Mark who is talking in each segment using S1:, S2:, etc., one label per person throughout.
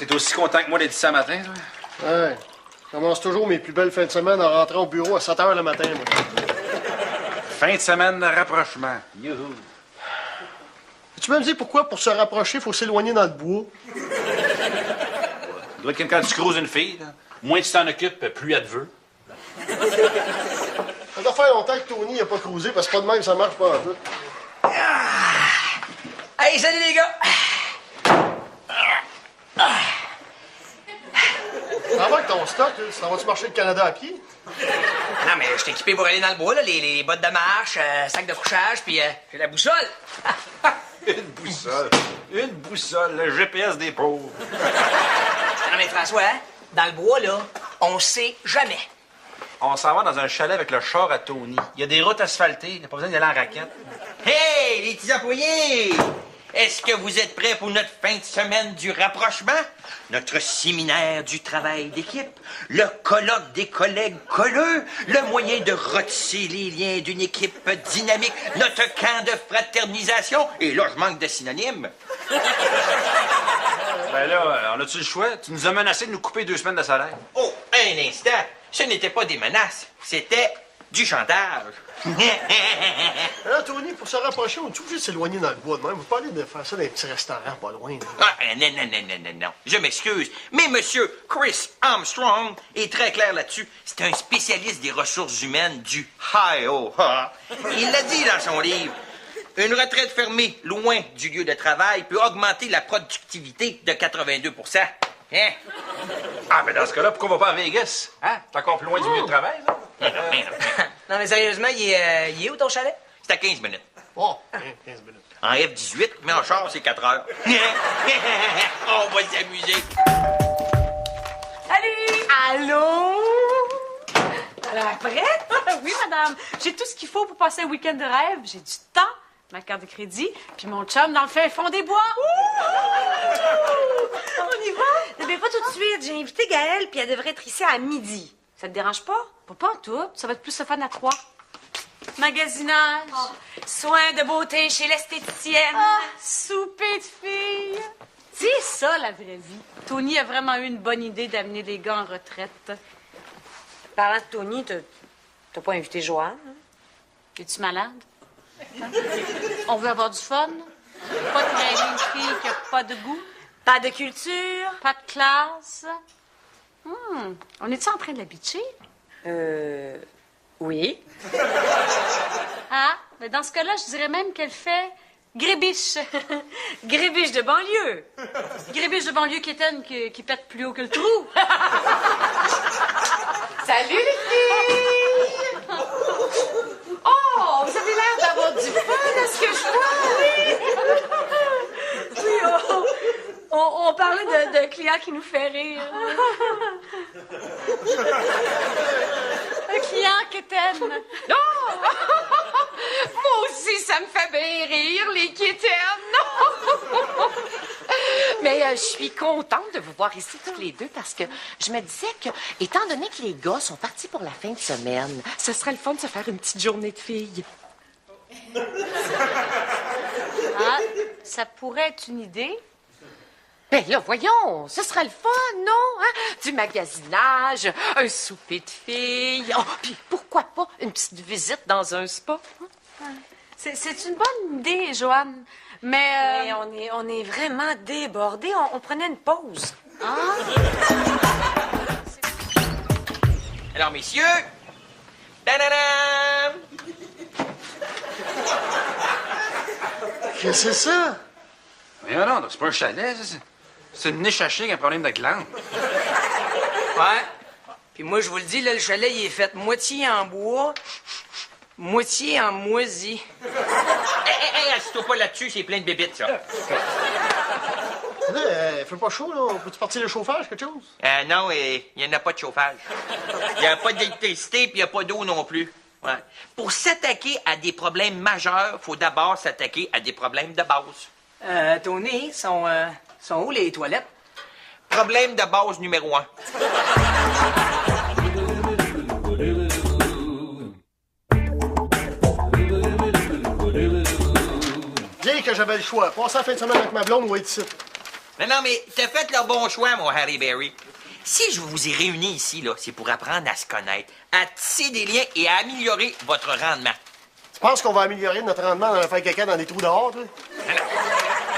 S1: t'es aussi content que moi d'être ici ce matin, toi?
S2: Ouais. Je commence toujours mes plus belles fins de semaine en rentrant au bureau à 7 h le matin, moi.
S1: Fin de semaine de rapprochement. Youhou.
S2: Tu peux me dire pourquoi, pour se rapprocher, il faut s'éloigner dans le bois?
S1: Ça doit être comme quand tu croises une fille, là. Moins tu t'en occupes, plus elle te veut.
S2: Ça doit faire longtemps que Tony n'a pas cruisé, parce que pas de même, ça marche pas en tout.
S3: Hey, salut les gars!
S2: Ça va avec ton stock, là? Ça va-tu marcher le Canada à pied?
S3: Non, mais je t'ai équipé pour aller dans le bois, là, les bottes de marche, sac de couchage, puis j'ai la boussole.
S1: Une boussole. Une boussole, le GPS des pauvres.
S3: Non, mais François, hein, dans le bois, là, on sait jamais.
S1: On s'en va dans un chalet avec le char à Tony. Il y a des routes asphaltées, il n'y a pas besoin d'aller en raquette.
S4: Hey, les petits employés! Est-ce que vous êtes prêts pour notre fin de semaine du rapprochement? Notre séminaire du travail d'équipe? Le colloque des collègues colleux? Le moyen de retisser les liens d'une équipe dynamique? Notre camp de fraternisation? Et là, je manque de synonymes.
S1: Ben là, on a-tu le choix? Tu nous as menacé de nous couper 2 semaines de salaire.
S4: Oh, un instant! Ce n'était pas des menaces, c'était du chantage.
S2: Là, Tony, pour se rapprocher, on est obligé de s'éloigner dans le bois de même. Vous parlez de faire ça dans un petit restaurant pas loin. Là.
S4: Ah, non. Je m'excuse, mais Monsieur Chris Armstrong est très clair là-dessus. C'est un spécialiste des ressources humaines du Hi-Oh-Ha. Il l'a dit dans son livre. Une retraite fermée loin du lieu de travail peut augmenter la productivité de 82 Hein?
S1: Ah, ben dans ce cas-là, pourquoi on va pas à Vegas? Hein? T'es encore plus loin du lieu de travail, là?
S3: Non, mais sérieusement, il est où ton chalet?
S4: C'est à 15 minutes.
S2: Oh, 15 minutes.
S4: En F-18, mais en char, c'est 4 heures. On va s'amuser.
S5: Salut! Allô? T'as l'air prête? Oui, madame. J'ai tout ce qu'il faut pour passer un week-end de rêve. J'ai du temps, ma carte de crédit, puis mon chum dans le fin fond des bois. On y va?
S6: Mais pas tout de suite. J'ai invité Gaëlle, puis elle devrait être ici à midi. Ça te dérange pas?
S5: Pas en tout. Ça va être plus le fun à 3. Magasinage, soins de beauté chez l'esthéticienne, souper de filles. C'est ça, la vraie vie. Tony a vraiment eu une bonne idée d'amener les gars en retraite.
S6: Parlant de Tony, t'as pas invité Joanne? Hein?
S5: Es-tu malade? On veut avoir du fun? Pas de traîner une fille qui a pas de goût?
S6: Pas de culture?
S5: Pas de classe? On est-tu en train de la bitcher?
S6: Oui.
S5: Ah, mais dans ce cas-là, je dirais même qu'elle fait grébiche.
S6: Grébiche de banlieue.
S5: Grébiche de banlieue qui pète plus haut que le trou.
S6: Salut les filles! Oh, vous avez l'air d'avoir du fun, est-ce que je vois? Oui, on parlait d'un client qui nous fait rire.
S5: Un client qui t'aime.
S6: Oh! Moi aussi, ça me fait bien rire, les quétaines.
S7: Mais je suis contente de vous voir ici toutes les deux parce que je me disais que, étant donné que les gars sont partis pour la fin de semaine, ce serait le fun de se faire une petite journée de filles.
S5: Ah, ça pourrait être une idée.
S7: Ben là, voyons, ce serait le fun, non? Hein? Du magasinage, un souper de filles, oh, puis pourquoi pas une petite visite dans un spa?
S5: C'est une bonne idée, Joanne. Mais
S6: on est vraiment débordés. On prenait une pause.
S4: Alors, messieurs, tadadam!
S2: Qu'est-ce que c'est ça?
S1: Mais non, c'est pas un chalet, ça. C'est une niche à chien qui a un problème de glande.
S3: Ouais. Puis moi, je vous le dis, là, le chalet, il est fait moitié en bois, moitié en moisi.
S4: Hé, assis-toi pas là-dessus, c'est plein de bébites, ça.
S2: Là, fait pas chaud, là. On peut-tu partir le chauffage, quelque chose?
S4: Non, il n'y en a pas de chauffage. Il n'y a pas d'électricité, puis il n'y a pas d'eau non plus. Ouais. Pour s'attaquer à des problèmes majeurs, il faut d'abord s'attaquer à des problèmes de base.
S3: Tony, sont où les toilettes?
S4: Problème de base numéro 1.
S2: Bien que j'avais le choix. Passer la fin de semaine avec ma blonde ou être ici.
S4: Non, mais t'as fait le bon choix, mon Harry Berry. Si je vous ai réunis ici, là, c'est pour apprendre à se connaître, à tisser des liens et à améliorer votre rendement.
S2: Tu penses qu'on va améliorer notre rendement en faire caca dans des trous dehors, toi?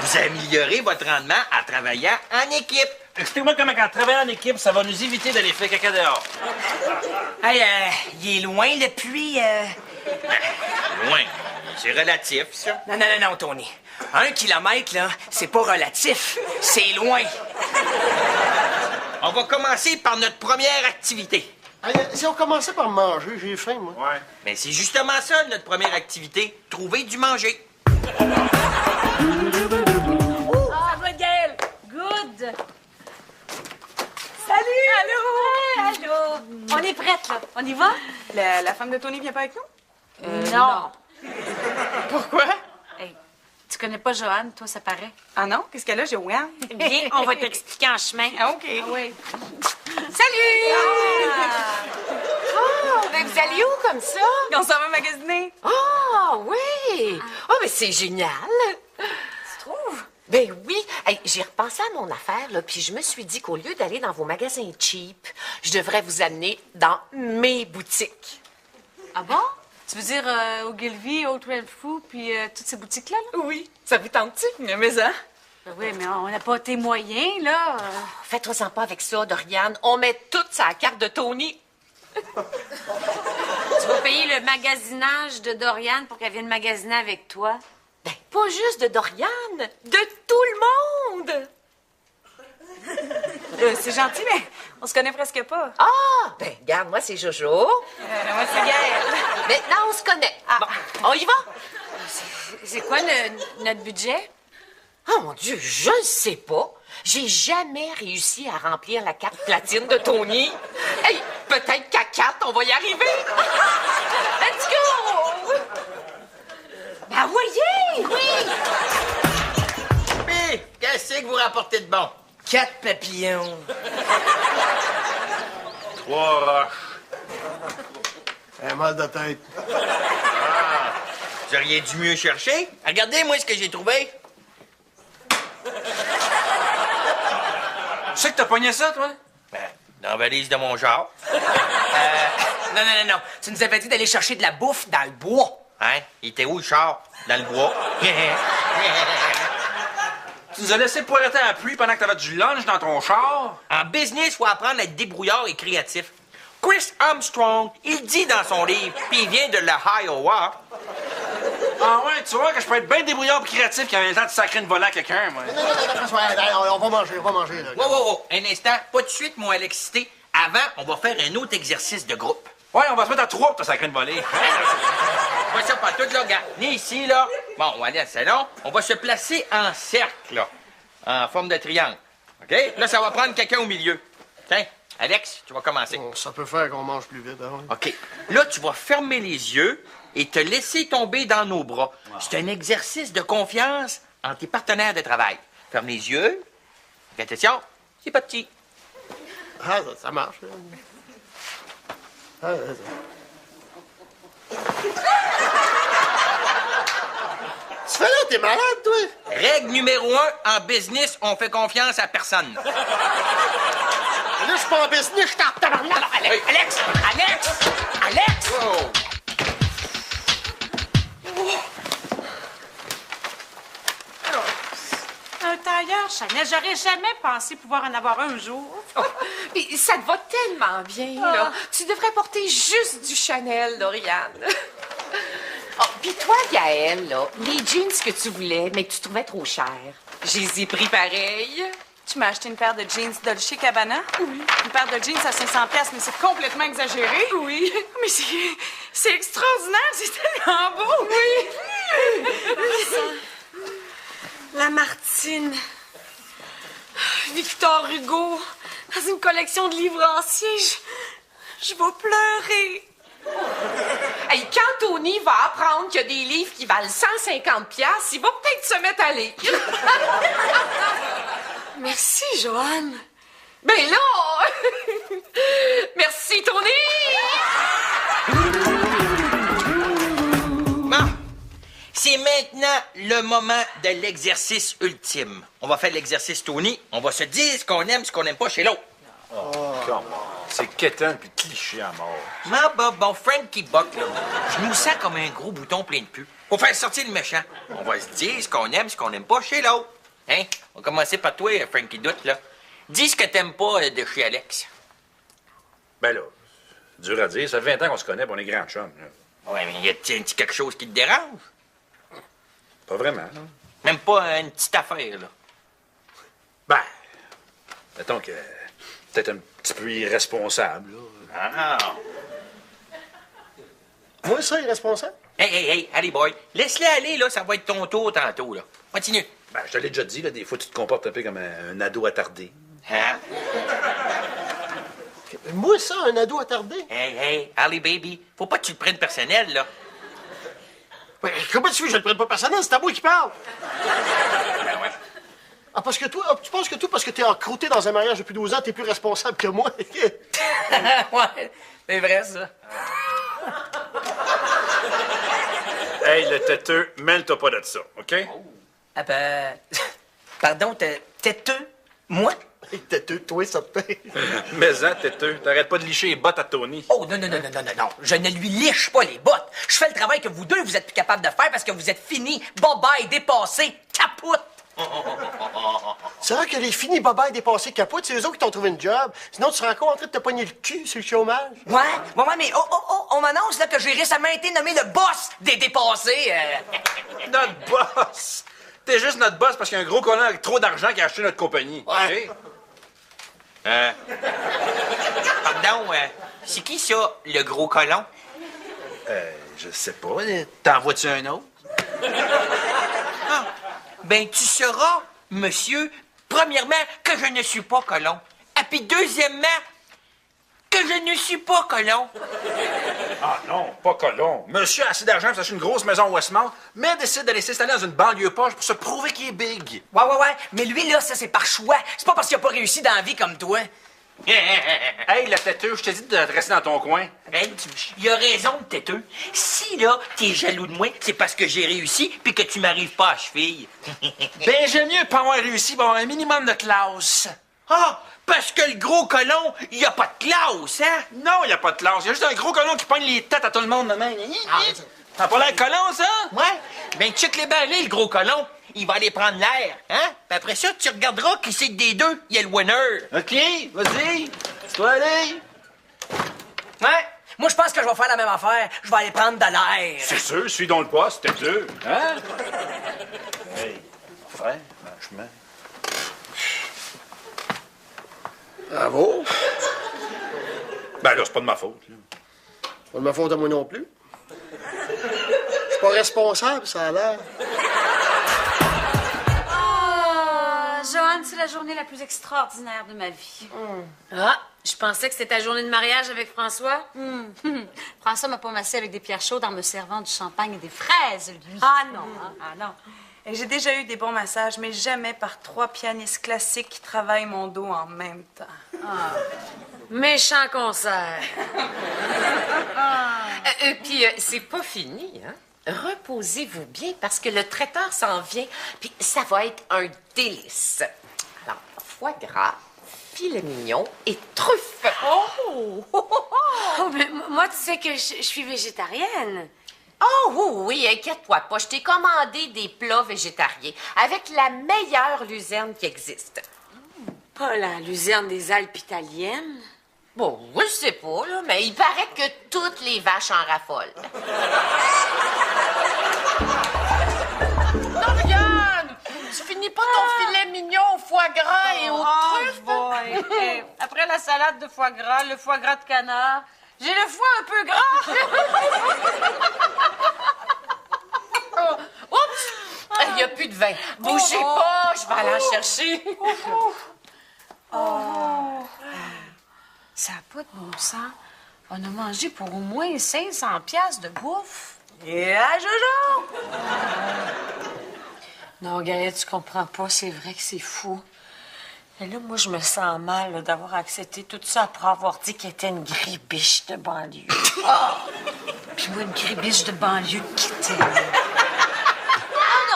S4: Vous améliorez votre rendement en travaillant en équipe.
S1: Explique-moi comment, en travaillant en équipe, ça va nous éviter d'aller faire caca dehors.
S3: Hey, il est loin, le puits.
S4: Loin. C'est relatif, ça.
S3: Non, Tony. 1 kilomètre, là, c'est pas relatif. C'est loin.
S4: On va commencer par notre première activité.
S2: Hey, si on commençait par manger, j'ai faim, moi.
S1: Ouais.
S4: Mais c'est justement ça, notre première activité. Trouver du manger.
S5: Ça va, Gaël? Good!
S6: Salut!
S5: Allô? Allô? On est prête, là. On y va?
S6: La femme de Tony vient pas avec nous?
S5: Non.
S6: Pourquoi?
S5: Hey, tu connais pas Joanne, toi, ça paraît.
S6: Ah non? Qu'est-ce qu'elle a, Joanne?
S5: Viens, on va t'expliquer en chemin.
S6: Ah, OK.
S5: Oui.
S7: Salut! Oh, ben vous allez où comme ça?
S6: On s'en va magasiner.
S7: Ah, oui! Oh, mais c'est génial!
S6: Tu trouves?
S7: Ben oui. Hey, j'ai repensé à mon affaire, là, puis je me suis dit qu'au lieu d'aller dans vos magasins cheap, je devrais vous amener dans mes boutiques.
S5: Ah bon? Tu veux dire Ogilvy, Old Renfrew, puis toutes ces boutiques-là? Là?
S7: Oui. Ça vous tente-tu?
S6: Mais ça.
S5: Ben oui, mais on n'a pas tes moyens, là.
S7: Faites-toi-en pas avec ça, Doriane. On met tout sur la carte de Tony.
S5: Tu vas payer le magasinage de Doriane pour qu'elle vienne magasiner avec toi.
S7: Ben, pas juste de Doriane, de tout le monde!
S6: C'est gentil, mais on se connaît presque pas.
S7: Ah! Ben, regarde, moi, c'est Jojo.
S6: Moi, c'est Gaëlle.
S7: Maintenant, on se connaît. Bon, on y va?
S5: C'est quoi notre budget?
S7: Oh mon Dieu, je ne sais pas. J'ai jamais réussi à remplir la carte platine de Tony. Hey, peut-être qu'à 4, on va y arriver. Let's go! Ben voyez! Oui!
S4: Puis, qu'est-ce que vous rapportez de bon?
S3: 4 papillons.
S1: 3 roches.
S2: Un mal de tête.
S4: Vous auriez dû mieux chercher. Regardez, moi, ce que j'ai trouvé.
S1: Tu sais que t'as pogné ça, toi?
S4: Ben, dans la valise de mon genre.
S3: Non. Tu nous avais dit d'aller chercher de la bouffe dans le bois.
S4: Hein? Il était où, le char? Dans le bois.
S1: Tu nous as laissé poireter à la pluie pendant que t'avais du lunch dans ton char?
S4: En business, il faut apprendre à être débrouillard et créatif. Chris Armstrong, il dit dans son livre, puis il vient de l'Iowa.
S1: Ah ouais, tu vois que je peux être bien débrouillard et créatif quand il y a le temps de sacrer une volée à quelqu'un, moi.
S2: Non, François, on va manger, là.
S4: Wow. Un instant, pas de suite, mon Alexité. Avant, on va faire un autre exercice de groupe.
S1: Ouais, on va se mettre à 3 pour te sacrer une volée.
S4: Pas ça, pas tout, là, regarde. Venez ici, là. Bon, on va aller dans le salon. On va se placer en cercle, là. En forme de triangle. OK? Là, ça va prendre quelqu'un au milieu. Tiens, Alex, tu vas commencer.
S2: Bon, ça peut faire qu'on mange plus vite, hein?
S4: OK. Là, tu vas fermer les yeux et te laisser tomber dans nos bras. C'est un exercice de confiance entre tes partenaires de travail. Ferme les yeux. Fais attention, c'est pas petit.
S2: Ah, ça marche. Là. Ah, tu fais là, t'es malade, toi?
S4: Règle numéro 1, en business, on fait confiance à personne.
S2: Là, je suis pas en business, je t'en tabarnak.
S3: Alex!
S4: Oh.
S5: Un tailleur, Chanel, j'aurais jamais pensé pouvoir en avoir un jour.
S7: Oh, puis ça te va tellement bien, là. Tu devrais porter juste du Chanel, Doriane. Oh, puis toi, Gaëlle, là, les jeans que tu voulais, mais que tu trouvais trop chers, je les ai pris pareil.
S6: Tu m'as acheté une paire de jeans Dolce Gabbana? Oui. Une paire de jeans à 500$, mais c'est complètement exagéré.
S5: Oui.
S6: Mais c'est extraordinaire, c'est tellement beau. Oui.
S5: Lamartine. Victor Hugo. Dans une collection de livres anciens, je vais pleurer.
S7: Hey, quand Tony va apprendre qu'il y a des livres qui valent 150$, il va peut-être se mettre à lire.
S5: Merci, Joanne.
S7: Ben là! Merci, Tony!
S4: Bon, c'est C'est maintenant le moment de l'exercice ultime. On va faire l'exercice Tony. On va se dire ce qu'on aime, ce qu'on n'aime pas chez l'autre.
S1: Comment? C'est quétaine puis cliché à mort.
S4: Bon, Frankie Buck, là, je nous sens comme un gros bouton plein de pu. Faut faire sortir le méchant. On va se dire ce qu'on aime, ce qu'on n'aime pas chez l'autre. Hein? On va commencer par toi, Frankie Doute, là. Dis ce que t'aimes pas de chez Alex.
S1: Ben là, c'est dur à dire. Ça fait 20 ans qu'on se connaît, puis on est grands chums. Là.
S4: Ouais, mais y a-t-il quelque chose qui te dérange?
S1: Pas vraiment, non?
S4: Même pas une petite affaire, là.
S1: Ben, mettons que peut-être un petit peu irresponsable, là.
S4: Ah!
S2: Moi, ça, irresponsable?
S4: Hey, allez, boy. Laisse-le aller, là. Ça va être ton tour tantôt, là. Continue.
S1: Ben, je te l'ai déjà dit, là, des fois, tu te comportes un peu comme un ado attardé.
S4: Hein?
S2: Moi, ça, un ado attardé?
S4: Hey, allez, baby. Faut pas que tu le prennes personnel, là.
S2: Ouais, comment tu veux que je le prenne pas personnel? C'est à moi qui parle.
S4: Ben ouais.
S2: Ah, parce que toi, tu penses que toi, parce que t'es encrouté dans un mariage depuis 12 ans, t'es plus responsable que moi?
S3: Ouais, c'est vrai, ça.
S1: Hey, le têteux, mêle-toi pas de ça, OK?
S3: Ah ben... Pardon, têteux? Moi?
S2: Têteux, toi, ça te paye.
S1: Mais hein, têteux, t'arrêtes pas de licher les bottes à Tony.
S3: Oh, non. Je ne lui liche pas les bottes. Je fais le travail que vous deux, vous êtes plus capables de faire parce que vous êtes finis, bye-bye, dépassés, capoute.
S2: C'est vrai que les finis baba et dépassés capote, c'est eux autres qui t'ont trouvé une job. Sinon, tu serais encore en train de te pogner le cul sur le chômage.
S3: Ouais, mais on m'annonce là que j'ai récemment été nommé le boss des dépassés.
S1: Notre boss! T'es juste notre boss parce qu'il y a un gros collant avec trop d'argent qui a acheté notre compagnie.
S3: Ouais.
S1: OK?
S4: Pardon, c'est qui ça, le gros colon?
S1: Je sais pas. T'en vois-tu un autre?
S4: Ah, ben tu sauras, monsieur, premièrement, que je ne suis pas colon. Et puis deuxièmement, que je ne suis pas colon.
S1: Ah non, pas colon. Monsieur a assez d'argent pour s'acheter une grosse maison au Westmount, mais décide d'aller s'installer dans une banlieue poche pour se prouver qu'il est big.
S3: Ouais. Mais lui, là, ça, c'est par choix. C'est pas parce qu'il a pas réussi dans la vie comme toi.
S1: Hey, le têteux, je t'ai dit de te rester dans ton coin.
S4: Hey, il a raison, têteux. Si, là, t'es jaloux de moi, c'est parce que j'ai réussi puis que tu m'arrives pas à cheville.
S1: Ben, j'aime mieux pas avoir réussi pour avoir un minimum de classe.
S4: Ah, parce que le gros colon, il a pas de classe, hein?
S1: Non, il n'y a pas de classe. Il y a juste un gros colon qui pogne les têtes à tout le monde de même. T'as pas l'air colon, ça?
S4: Ouais. Ben, check les balais, le gros colon. Il va aller prendre l'air, hein? Puis après ça, tu regarderas qui c'est que des deux, il y a le winner.
S1: OK, vas-y. C'est toi, allez.
S3: Ouais. Moi, je pense que je vais faire la même affaire. Je vais aller prendre de l'air.
S1: C'est sûr, suis donc le poste, têteux. Hein? Hey, frère, franchement.
S2: Bravo.
S1: Ben là, c'est pas de ma faute. Là.
S2: Pas de ma faute à moi non plus. Je suis pas responsable, ça a l'air.
S5: Joanne, c'est la journée la plus extraordinaire de ma vie.
S6: Ah, je pensais que c'était ta journée de mariage avec François.
S5: François m'a pas massé avec des pierres chaudes en me servant du champagne et des fraises, lui.
S6: Ah non, hein?
S8: Ah non. Et j'ai déjà eu des bons massages, mais jamais par 3 pianistes classiques qui travaillent mon dos en même temps.
S6: Méchant concert. Puis c'est pas fini, hein? Reposez-vous bien parce que le traiteur s'en vient, puis ça va être un délice. Alors, foie gras, filet mignon et truffe.
S5: Oh, mais moi, tu sais que je suis végétarienne.
S7: Oh oui, inquiète-toi pas. Je t'ai commandé des plats végétariens avec la meilleure luzerne qui existe.
S5: Pas la luzerne des Alpes italiennes.
S7: Bon, je sais pas, là, mais il paraît que toutes les vaches en raffolent. Doriane! Tu finis pas ton filet mignon au foie gras et aux truffes?
S8: Boy. Et après la salade de foie gras, le foie gras de canard, j'ai le foie un peu gras.
S7: Oups! Il n'y a plus de vin. Bougez pas, je vais aller en chercher.
S5: Ça n'a pas de bon sens. On a mangé pour au moins 500 piastres de bouffe.
S8: Et à Jojo!
S5: Non, Gaëlle, tu comprends pas. C'est vrai que c'est fou. Et là, moi, je me sens mal là, d'avoir accepté tout ça après avoir dit qu'elle était une gribiche de banlieue. Puis moi, une gribiche de banlieue qui t'aime.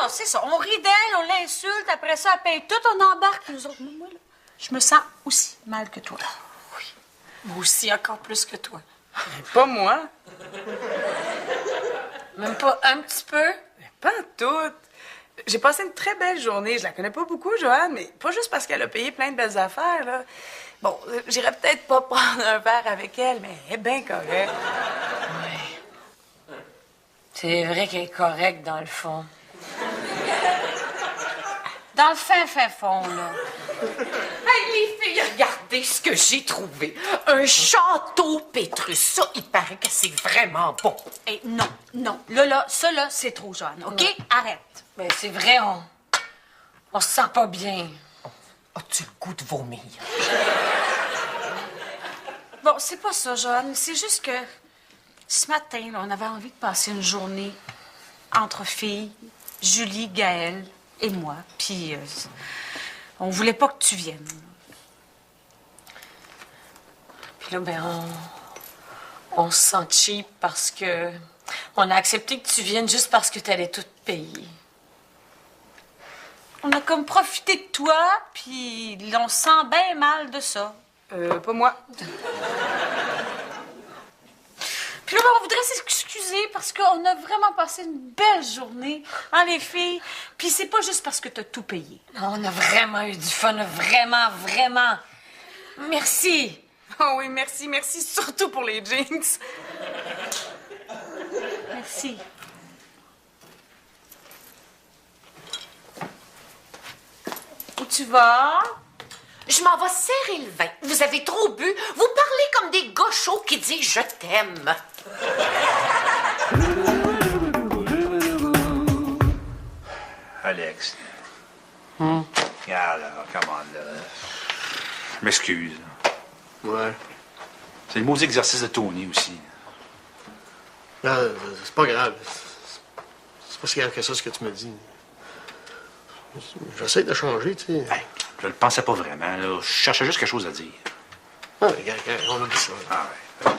S5: non, c'est ça. On rit d'elle, on l'insulte, après ça, elle paye tout, on embarque, nous autres. Moi, là, je me sens aussi mal que toi. Oui. Moi aussi, encore plus que toi.
S3: Mais pas moi.
S5: Même pas un petit peu?
S3: Mais pas tout. J'ai passé une très belle journée. Je la connais pas beaucoup, Joanne, mais pas juste parce qu'elle a payé plein de belles affaires, là. Bon, j'irais peut-être pas prendre un verre avec elle, mais elle est bien correcte.
S5: Oui. C'est vrai qu'elle est correcte, dans le fond. Dans le fin fond, là.
S7: Hey, les filles, regardez ce que j'ai trouvé. Un château Pétrus. Ça, il paraît que c'est vraiment bon.
S5: Eh, non. Là, ça, là, c'est trop jeune, OK? Ouais. Arrête.
S7: Mais c'est vrai, on se sent pas bien. As-tu le goût de vomir?
S5: Bon, c'est pas ça, Joanne. C'est juste que ce matin, là, on avait envie de passer une journée entre filles, Julie, Gaëlle et moi. Puis, on voulait pas que tu viennes.
S7: Puis là, ben, on se sent cheap parce que on a accepté que tu viennes juste parce que t'allais tout payer.
S5: On a comme profité de toi, puis on se sent bien mal de ça.
S3: Pas moi.
S5: Puis là, ben, on voudrait s'excuser parce qu'on a vraiment passé une belle journée, hein, les filles. Puis c'est pas juste parce que t'as tout payé.
S7: Non, on a vraiment eu du fun, vraiment. Merci.
S3: Oh oui, merci, surtout pour les jeans.
S5: Merci. Où tu vas?
S7: Je m'en vais serrer le vin. Vous avez trop bu. Vous parlez comme des gauchos qui disent « je t'aime ».
S1: Alex. Regarde, là, come on, là. Je m'excuse.
S2: Ouais.
S1: C'est le maudit exercice de Tony aussi.
S2: Non, c'est pas grave. C'est pas si grave que ça, ce que tu me dis. J'essaie de changer, tu sais.
S1: Hey, je le pensais pas vraiment, là. Je cherchais juste quelque chose à dire.
S2: Ah, regarde, on a dit ça.
S1: Ah ouais.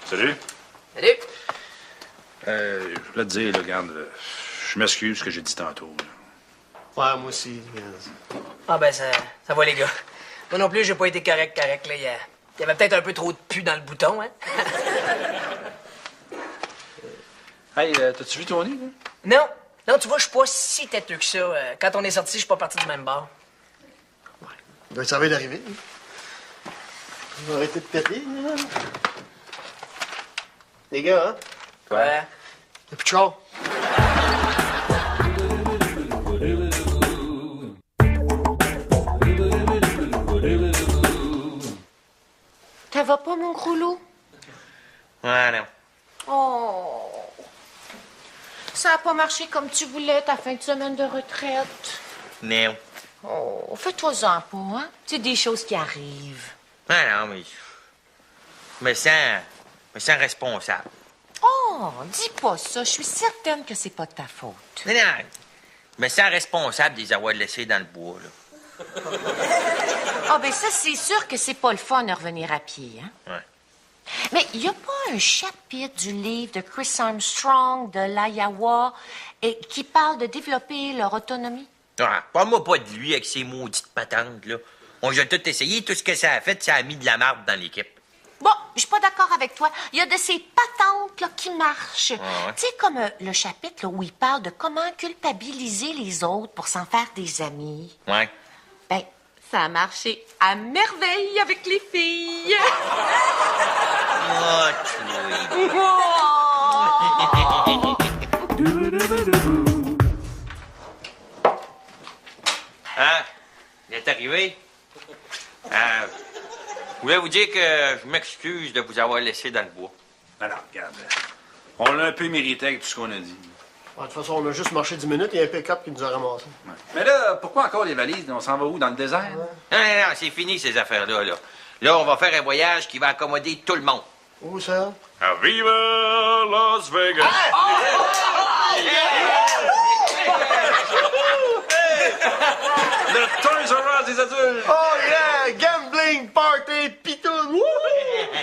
S1: Salut.
S7: Salut.
S1: Je voulais te dire, là, regarde, je m'excuse ce que j'ai dit tantôt. Là.
S2: Ouais, moi aussi.
S3: Ah ben, ça va, les gars. Moi non plus, j'ai pas été correct, là. Il y avait peut-être un peu trop de pu dans le bouton, hein?
S1: Hey, t'as-tu vu Tony, là?
S3: Non, tu vois, je suis pas si têteux que ça. Quand on est sortis, je suis pas parti du même bar.
S2: Ben, ça va d'arriver. On va arrêter de péter, là. Les gars, hein?
S3: Ouais.
S2: Y'a plus de char.
S7: Ça va pas, mon gros loup?
S4: Ouais, non.
S7: Oh. Ça a pas marché comme tu voulais, ta fin de semaine de retraite.
S4: Non.
S7: Oh, fais-toi-en pas, hein? C'est des choses qui arrivent.
S4: Ah non, mais... Je me sens responsable.
S7: Oh, dis pas ça. Je suis certaine que c'est pas de ta faute.
S4: Non, je me sens responsable de les avoir laissés dans le bois, là.
S7: Ah, ben ça, c'est sûr que c'est pas le fun de revenir à pied, hein?
S4: Ouais.
S7: Mais il y a pas un chapitre du livre de Chris Armstrong de l'Iowa qui parle de développer leur autonomie?
S4: Ah, parle-moi pas de lui avec ses maudites patentes, là. On a tout essayé, tout ce que ça a fait, ça a mis de la marde dans l'équipe.
S7: Bon, je suis pas d'accord avec toi. Il y a de ces patentes là, qui marchent.
S4: Ah ouais.
S7: Tu sais, comme le chapitre là, où il parle de comment culpabiliser les autres pour s'en faire des amis.
S4: Ouais.
S7: Ben, ça a marché à merveille avec les filles.
S4: Oh, Chloé. Hein? Il est arrivé? Je voulais vous dire que je m'excuse de vous avoir laissé dans le bois.
S1: Alors, regarde. On l'a un peu mérité avec tout ce qu'on a dit.
S2: De toute façon, on a juste marché 10 minutes, il y a un pick-up qui nous a ramassés.
S1: Ouais. Mais là, pourquoi encore les valises? On s'en va où? Dans le désert?
S4: Non, c'est fini ces affaires-là. Là, on va faire un voyage qui va accommoder tout le monde.
S2: Où ça?
S1: À Viva Las Vegas! Le Toys R Us des adultes!
S2: Oh yeah! Gambling, party, pitoun! Wouh!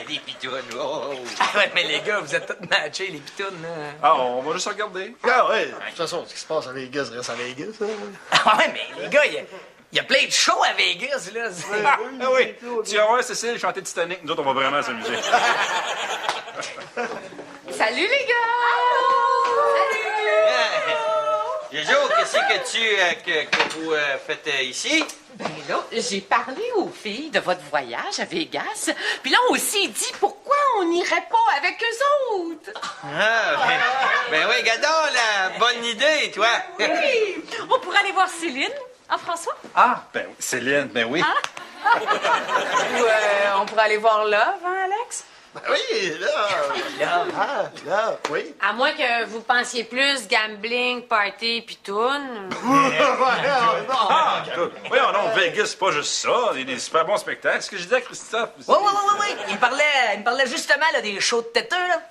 S4: Des pitounes. nous. Oh, oh.
S9: Ah ouais, mais les gars, vous êtes tous matchés, les pitounes, là.
S1: Ah, on va juste regarder.
S2: Ah ouais, de toute façon, ce qui se passe à Vegas reste à Vegas. Hein?
S9: Ah ouais, mais les gars, il y a plein de shows à Vegas, là.
S1: Ah oui, tu vas voir Cécile chanter Titanic. Nous autres, on va vraiment s'amuser.
S6: Salut, les gars!
S4: Jojo, qu'est-ce que vous faites ici?
S7: Ben là, j'ai parlé aux filles de votre voyage à Vegas, puis là, on aussi dit pourquoi on n'irait pas avec eux autres.
S4: Ah, ben oui, gadon, la bonne idée, toi.
S5: Oui! On pourrait aller voir Céline, hein, François?
S1: Ah, ben oui, Céline, ben oui.
S3: Ou on pourrait aller voir Love, hein, Alex?
S2: Oui, là. Là, oui.
S6: À moins que vous pensiez plus gambling, party, puis toune.
S1: Ah, voyons non, Vegas, c'est pas juste ça. Il y a des super bons spectacles. Ce que je disais à Christophe.
S9: Oui. Il me parlait justement là, des shows de têteux, là.